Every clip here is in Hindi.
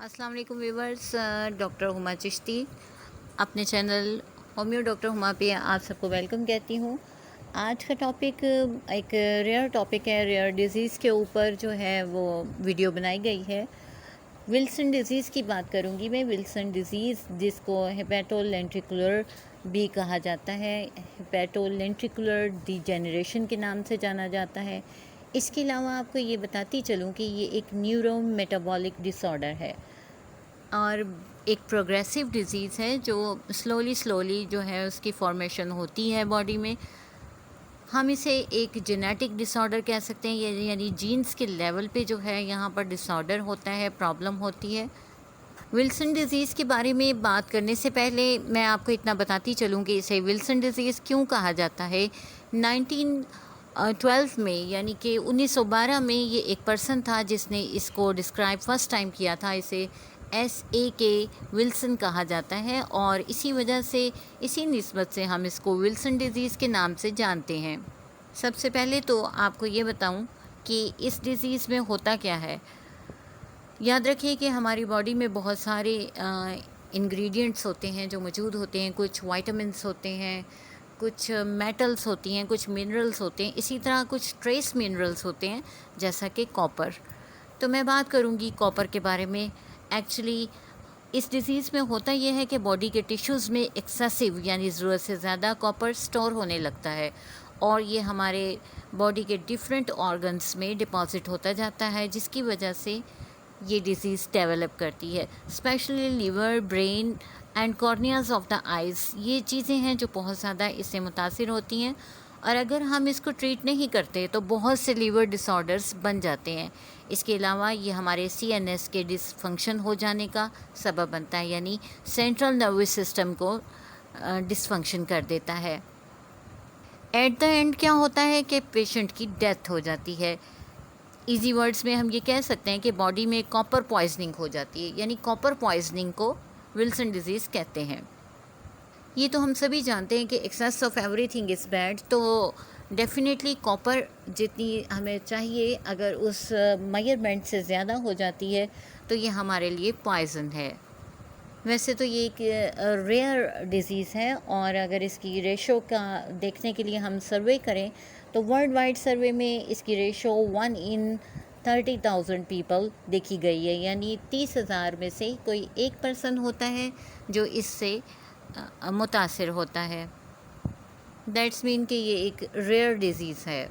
अस्सलाम वालेकुम व्यूवर्स, डॉक्टर हुमा चिश्ती अपने चैनल होम्यो डॉक्टर हुमा पे आप सबको वेलकम कहती हूँ। आज का टॉपिक एक रेयर टॉपिक है। रेयर डिज़ीज़ के ऊपर जो है वो वीडियो बनाई गई है। विल्सन डिज़ीज़ की बात करूँगी मैं। विल्सन डिज़ीज़ जिसको हेपेटोलेंट्रिकुलर भी कहा जाता है, हेपेटोलेंट्रिकुलर डिजेनरेशन के नाम से जाना जाता है। इसके अलावा आपको ये बताती चलूँ कि ये एक न्यूरो मेटाबॉलिक डिसऑर्डर है और एक प्रोग्रेसिव डिज़ीज़ है जो स्लोली जो है उसकी फॉर्मेशन होती है बॉडी में। हम इसे एक जेनेटिक डिसऑर्डर कह सकते हैं, यानी जीन्स के लेवल पे जो है यहाँ पर डिसऑर्डर होता है, प्रॉब्लम होती है। विल्सन डिज़ीज़ के बारे में बात करने से पहले मैं आपको इतना बताती चलूँ कि इसे विल्सन डिज़ीज़ क्यों कहा जाता है। 1912 में, यानी कि 1912 में ये एक पर्सन था जिसने इसको डिस्क्राइब फर्स्ट टाइम किया था। इसे S.A.K. विल्सन कहा जाता है और इसी वजह से, इसी निस्बत से हम इसको विल्सन डिज़ीज़ के नाम से जानते हैं। सबसे पहले तो आपको ये बताऊं कि इस डिज़ीज़ में होता क्या है। याद रखिए कि हमारी बॉडी में बहुत सारे इंग्रेडिएंट्स होते हैं जो मौजूद होते हैं। कुछ वाइटामिन्स होते हैं, कुछ मेटल्स होती हैं, कुछ मिनरल्स होते हैं, इसी तरह कुछ ट्रेस मिनरल्स होते हैं जैसा कि कॉपर। तो मैं बात करूंगी कॉपर के बारे में। एक्चुअली इस डिज़ीज़ में होता यह है कि बॉडी के टिश्यूज़ में एक्सेसिव यानी ज़रूरत से ज़्यादा कॉपर स्टोर होने लगता है और ये हमारे बॉडी के डिफरेंट ऑर्गन्स में डिपॉजिट होता जाता है, जिसकी वजह से ये डिज़ीज़ डेवलप करती है। Specially liver, brain and corneas of the eyes, ये चीज़ें हैं जो बहुत ज़्यादा इससे मुतासिर होती हैं और अगर हम इसको ट्रीट नहीं करते तो बहुत से लीवर डिसऑर्डर्स बन जाते हैं। इसके अलावा ये हमारे CNS के डिसफंक्शन हो जाने का सबब बनता है, यानी सेंट्रल नर्वस सिस्टम को डिसफंक्शन कर देता है। एट द एंड क्या होता है कि पेशेंट की डेथ हो जाती है। इजी वर्ड्स में हम ये कह सकते हैं कि बॉडी में कॉपर पॉइजनिंग हो जाती है, यानी कॉपर पॉइजनिंग को विल्सन डिज़ीज़ कहते हैं। ये तो हम सभी जानते हैं कि excess of everything is bad. तो डेफिनेटली कॉपर जितनी हमें चाहिए, अगर उस मेजरमेंट से ज़्यादा हो जाती है तो ये हमारे लिए पॉइजन है। वैसे तो ये एक रेयर डिज़ीज़ है और अगर इसकी रेशो का देखने के लिए हम सर्वे करें तो वर्ल्ड वाइड सर्वे में इसकी रेशो 1 in 30,000 पीपल देखी गई है, यानी 30,000 में से कोई एक पर्सन होता है जो इससे मुतासिर होता है। दैट्स मीन कि ये एक रेयर डिज़ीज़ है।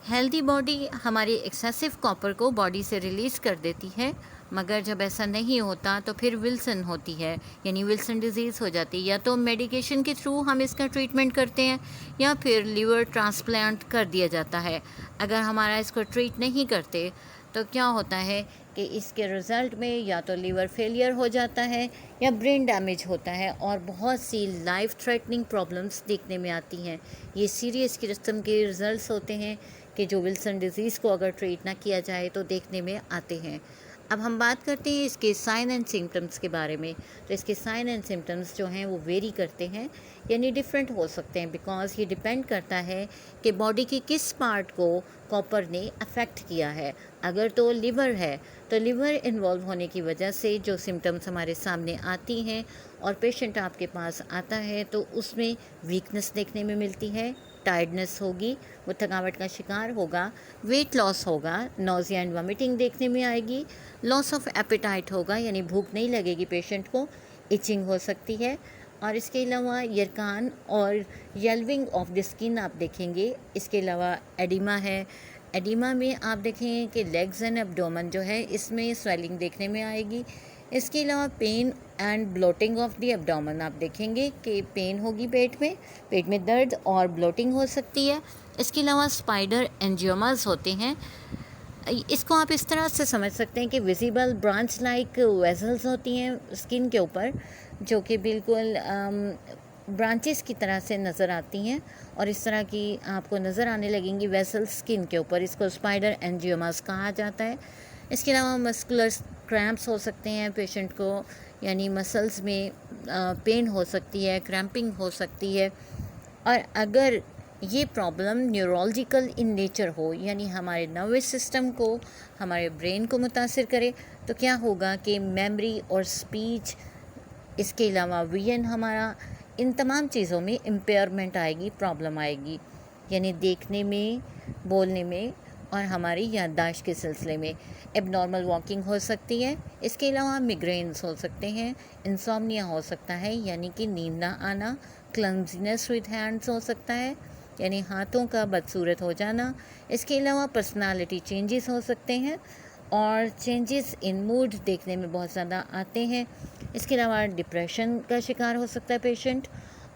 हेल्दी बॉडी हमारी एक्सेसिव कॉपर को बॉडी से रिलीज़ कर देती है, मगर जब ऐसा नहीं होता तो फिर विल्सन होती है, यानी विल्सन डिज़ीज़ हो जाती है। या तो मेडिकेशन के थ्रू हम इसका ट्रीटमेंट करते हैं या फिर लीवर ट्रांसप्लांट कर दिया जाता है। अगर हमारा इसको ट्रीट नहीं करते तो क्या होता है कि इसके रिज़ल्ट में या तो लीवर फेलियर हो जाता है या ब्रेन डैमेज होता है और बहुत सी लाइफ थ्रेटनिंग प्रॉब्लम्स देखने में आती हैं। ये सीरियस किस्म के रिज़ल्ट्स होते हैं कि जो विल्सन डिज़ीज़ को अगर ट्रीट ना किया जाए तो देखने में आते हैं। अब हम बात करते हैं इसके साइन एंड सिम्टम्स के बारे में। तो इसके साइन एंड सिम्टम्स जो हैं वो वेरी करते हैं, यानी डिफरेंट हो सकते हैं, बिकॉज़ ये डिपेंड करता है कि बॉडी की किस पार्ट को कॉपर ने अफेक्ट किया है। अगर तो लिवर है तो लिवर इन्वॉल्व होने की वजह से जो सिम्टम्स हमारे सामने आती हैं और पेशेंट आपके पास आता है तो उसमें वीकनेस देखने में मिलती है, टायर्डनेस होगी, वो थकावट का शिकार होगा, वेट लॉस होगा, नोज़िया एंड वॉमिटिंग देखने में आएगी, लॉस ऑफ एपेटाइट होगा, यानी भूख नहीं लगेगी पेशेंट को, इचिंग हो सकती है और इसके अलावा यरकान और येल्विंग ऑफ द स्किन आप देखेंगे। इसके अलावा एडिमा है। एडिमा में आप देखेंगे कि लेग्स एंड एब्डोमेन जो है इसमें स्वेलिंग देखने में आएगी। इसके अलावा pain and bloating of the abdomen आप देखेंगे कि पेन होगी, पेट में दर्द और ब्लोटिंग हो सकती है। इसके अलावा स्पाइडर एंजियोमास होते हैं। इसको आप इस तरह से समझ सकते हैं कि विजिबल ब्रांच लाइक वेसल्स होती हैं स्किन के ऊपर, जो कि बिल्कुल ब्रांचेस की तरह से नज़र आती हैं और इस तरह की आपको नज़र आने लगेंगी वेसल्स स्किन के ऊपर। इसको स्पाइडर एंजियोमास कहा जाता है। इसके अलावा मस्कुलर क्रैम्प्स हो सकते हैं पेशेंट को, यानी मसल्स में पेन हो सकती है, क्रैम्पिंग हो सकती है और अगर ये प्रॉब्लम न्यूरोलॉजिकल इन नेचर हो, यानी हमारे नर्वस सिस्टम को, हमारे ब्रेन को मुतासिर करे, तो क्या होगा कि मेमोरी और स्पीच, इसके अलावा विजन हमारा, इन तमाम चीज़ों में इम्पेयरमेंट आएगी, प्रॉब्लम आएगी, यानी देखने में, बोलने में और हमारी याददाश्त के सिलसिले में। एबनॉर्मल वॉकिंग हो सकती है। इसके अलावा मिग्रेन्स हो सकते हैं, इंसोम्निया हो सकता है यानी कि नींद ना आना, क्लमजीनेस विद हैंड्स हो सकता है यानी हाथों का बदसूरत हो जाना। इसके अलावा पर्सनालिटी चेंजेस हो सकते हैं और चेंजेस इन मूड देखने में बहुत ज़्यादा आते हैं। इसके अलावा डिप्रेशन का शिकार हो सकता है पेशेंट,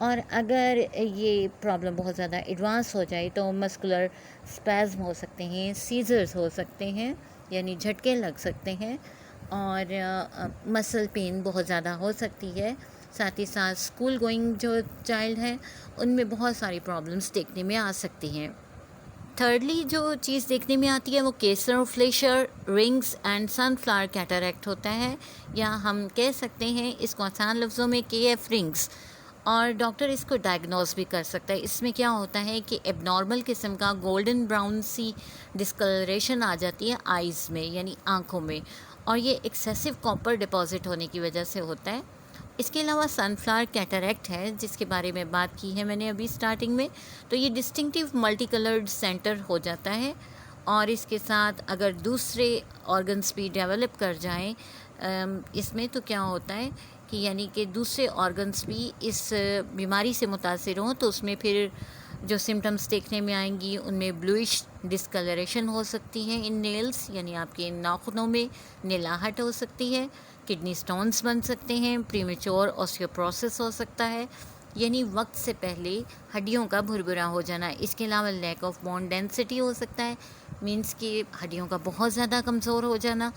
और अगर ये प्रॉब्लम बहुत ज़्यादा एडवांस हो जाए तो मस्कुलर स्पैज़म हो सकते हैं, सीजर्स हो सकते हैं यानी झटके लग सकते हैं, और मसल पेन बहुत ज़्यादा हो सकती है। साथ ही साथ स्कूल गोइंग जो चाइल्ड हैं उनमें बहुत सारी प्रॉब्लम्स देखने में आ सकती हैं। थर्डली जो चीज़ देखने में आती है वो केसर फ्लेशर रिंग्स एंड सनफ्लावर कैटरैक्ट होता है, या हम कह सकते हैं इसको आसान लफ्ज़ों में KF रिंग्स, और डॉक्टर इसको डायग्नोज भी कर सकता है। इसमें क्या होता है कि एबनॉर्मल किस्म का गोल्डन ब्राउन सी डिस्कलरेशन आ जाती है आइज़ में यानी आँखों में, और ये एक्सेसिव कॉपर डिपॉजिट होने की वजह से होता है। इसके अलावा सनफ्लावर कैटरैक्ट है जिसके बारे में बात की है मैंने अभी स्टार्टिंग में, तो ये डिस्टिंक्टिव मल्टी कलर्ड सेंटर हो जाता है, और इसके साथ अगर दूसरे ऑर्गन्स भी डेवलप कर जाएं इसमें, तो क्या होता है कि यानी कि दूसरे ऑर्गन्स भी इस बीमारी से मुतासिर हों, तो उसमें फिर जो सिम्टम्स देखने में आएंगी उनमें ब्लूइश डिस्कलरेशन हो सकती है इन नेल्स, यानी आपके नाखूनों में नीलाहट हो सकती है, किडनी स्टोन्स बन सकते हैं, प्रीमेच्योर ऑस्टियोपोरोसिस हो सकता है यानी वक्त से पहले हड्डियों का भुरभुरा हो जाना। इसके अलावा लैक ऑफ बोन डेंसिटी हो सकता है, मीन्स कि हड्डियों का बहुत ज़्यादा कमज़ोर हो जाना,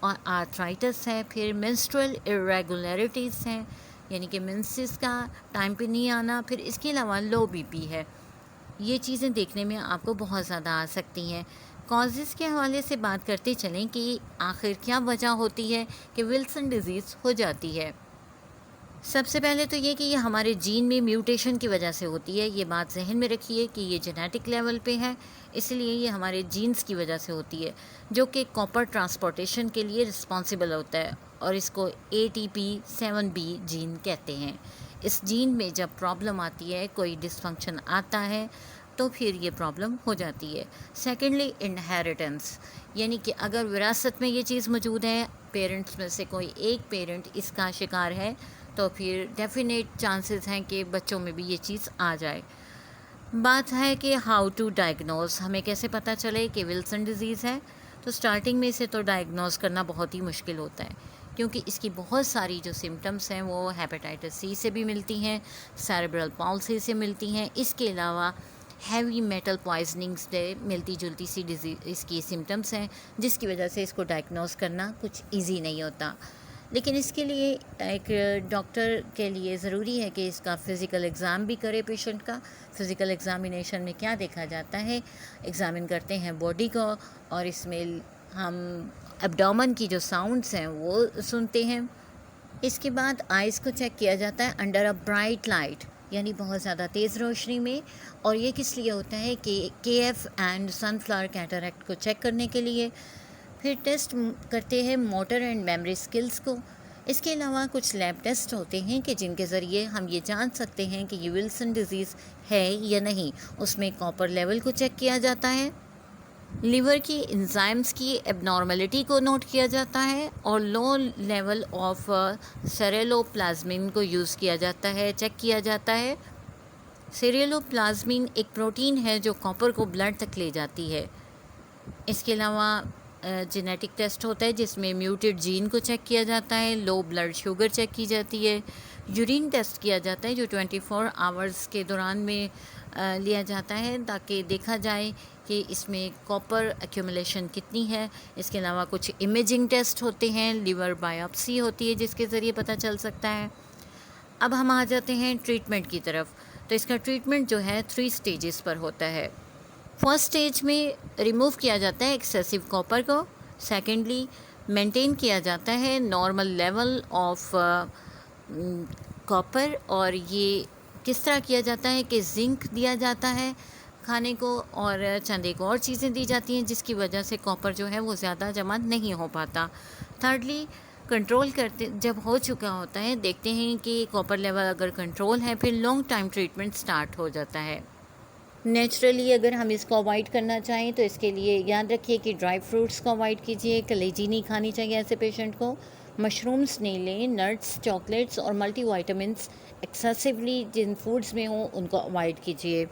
और आर्थराइटिस है। फिर मेंस्ट्रुअल इरेगुलरिटीज़ हैं यानी कि मेंसेस का टाइम पे नहीं आना। फिर इसके अलावा लो बीपी है। ये चीज़ें देखने में आपको बहुत ज़्यादा आ सकती हैं। कॉजेज़ के हवाले से बात करते चलें कि आखिर क्या वजह होती है कि विल्सन डिज़ीज़ हो जाती है। सबसे पहले तो ये कि ये हमारे जीन में म्यूटेशन की वजह से होती है। ये बात जहन में रखिए कि ये जेनेटिक लेवल पे है, इसलिए ये हमारे जीन्स की वजह से होती है, जो कि कॉपर ट्रांसपोर्टेशन के लिए रिस्पॉन्सिबल होता है, और इसको ATP7B जीन कहते हैं। इस जीन में जब प्रॉब्लम आती है, कोई डिसफंक्शन आता है, तो फिर ये प्रॉब्लम हो जाती है। सेकेंडली इनहेरिटेंस, यानी कि अगर विरासत में ये चीज़ मौजूद है, पेरेंट्स में से कोई एक पेरेंट इसका शिकार है, तो फिर डेफिनेट चांसेस हैं कि बच्चों में भी ये चीज़ आ जाए। बात है कि हाउ टू डायग्नोज, हमें कैसे पता चले कि विल्सन डिज़ीज़ है। तो स्टार्टिंग में इसे तो डायग्नोज करना बहुत ही मुश्किल होता है, क्योंकि इसकी बहुत सारी जो सिम्टम्स हैं वो हेपेटाइटिस C से भी मिलती हैं, सेरेब्रल पॉल्सी से मिलती हैं। इसके अलावा हैवी मेटल पॉइजनिंग से मिलती जुलती सी डिजीज़ इसकी सिम्टम्स हैं, जिसकी वजह से इसको डायग्नोज करना कुछ ईजी नहीं होता। लेकिन इसके लिए एक डॉक्टर के लिए ज़रूरी है कि इसका फ़िज़िकल एग्ज़ाम भी करे पेशेंट का। फ़िज़िकल एग्ज़ामिनेशन में क्या देखा जाता है, एग्ज़ामिन करते हैं बॉडी को, और इसमें हम एब्डोमेन की जो साउंड्स हैं वो सुनते हैं। इसके बाद आइज़ को चेक किया जाता है अंडर अ ब्राइट लाइट, यानी बहुत ज़्यादा तेज़ रोशनी में, और ये किस लिए होता है कि KF एंड सनफ्लावर कैटरैक्ट को चेक करने के लिए। फिर टेस्ट करते हैं मोटर एंड मेमोरी स्किल्स को। इसके अलावा कुछ लैब टेस्ट होते हैं कि जिनके ज़रिए हम ये जान सकते हैं कि ये विल्सन डिज़ीज़ है या नहीं। उसमें कॉपर लेवल को चेक किया जाता है, लीवर की एंजाइम्स की एबनॉर्मलिटी को नोट किया जाता है, और लो लेवल ऑफ सेरेलोप्लाज्मिन को यूज़ किया जाता है, चेक किया जाता है। सेरेलोप्लाज्मिन एक प्रोटीन है जो कॉपर को ब्लड तक ले जाती है। इसके अलावा जेनेटिक टेस्ट होता है जिसमें म्यूटेड जीन को चेक किया जाता है, लो ब्लड शुगर चेक की जाती है, यूरिन टेस्ट किया जाता है जो 24 आवर्स के दौरान में लिया जाता है, ताकि देखा जाए कि इसमें कॉपर एक्यूमुलेशन कितनी है। इसके अलावा कुछ इमेजिंग टेस्ट होते हैं, लिवर बायोप्सी होती है जिसके ज़रिए पता चल सकता है। अब हम आ जाते हैं ट्रीटमेंट की तरफ। तो इसका ट्रीटमेंट जो है 3 स्टेजेस पर होता है। फर्स्ट स्टेज में रिमूव किया जाता है एक्सेसिव कॉपर को। सेकेंडली मेंटेन किया जाता है नॉर्मल लेवल ऑफ कॉपर, और ये किस तरह किया जाता है कि जिंक दिया जाता है खाने को और चंद एक और चीज़ें दी जाती हैं जिसकी वजह से कॉपर जो है वो ज़्यादा जमा नहीं हो पाता। थर्डली, कंट्रोल करते जब हो चुका होता है, देखते हैं कि कॉपर लेवल अगर कंट्रोल है, फिर लॉन्ग टाइम ट्रीटमेंट स्टार्ट हो जाता है। नेचुरली अगर हम इसको अवॉइड करना चाहें तो इसके लिए याद रखिए कि ड्राई फ्रूट्स को अवॉइड कीजिए, कलेजी नहीं खानी चाहिए ऐसे पेशेंट को, मशरूम्स नहीं लें, नट्स, चॉकलेट्स और मल्टीविटामिन्स एक्सेसिवली जिन फूड्स में हों उनको अवॉइड कीजिए।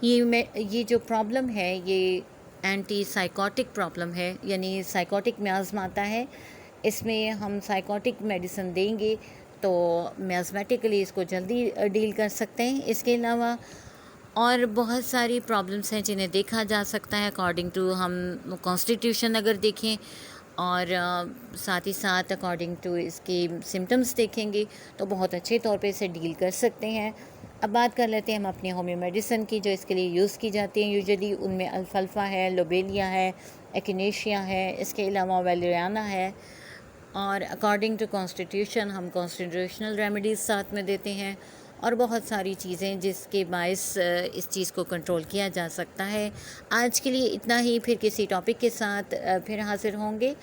ये जो प्रॉब्लम है ये एंटी साइकोटिक प्रॉब्लम है, यानी साइकोटिक मियाज़्म आता है। इसमें हम साइकोटिक मेडिसिन देंगे तो मियाज़मेटिकली इसको जल्दी डील कर सकते हैं। इसके अलावा और बहुत सारी प्रॉब्लम्स हैं जिन्हें देखा जा सकता है अकॉर्डिंग टू हम कॉन्स्टिट्यूशन अगर देखें और साथ ही साथ अकॉर्डिंग टू इसके सिम्टम्स देखेंगे तो बहुत अच्छे तौर पे इसे डील कर सकते हैं। अब बात कर लेते हैं हम अपनी होम्यो मेडिसिन की जो इसके लिए यूज़ की जाती हैं यूजुअली। उनमें अल्फाल्फा है, लोबेलिया है, एकिनेशिया है, इसके अलावा वेलियाना है। और अकॉर्डिंग टू कॉन्स्टिट्यूशन हम कॉन्स्टिट्यूशनल रेमेडीज़ साथ में देते हैं और बहुत सारी चीज़ें जिसके बायस इस चीज़ को कंट्रोल किया जा सकता है। आज के लिए इतना ही, फिर किसी टॉपिक के साथ फिर हाज़िर होंगे।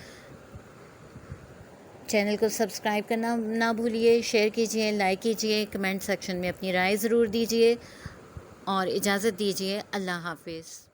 चैनल को सब्सक्राइब करना ना भूलिए, शेयर कीजिए, लाइक कीजिए, कमेंट सेक्शन में अपनी राय ज़रूर दीजिए और इजाज़त दीजिए। अल्लाह हाफ़िज़।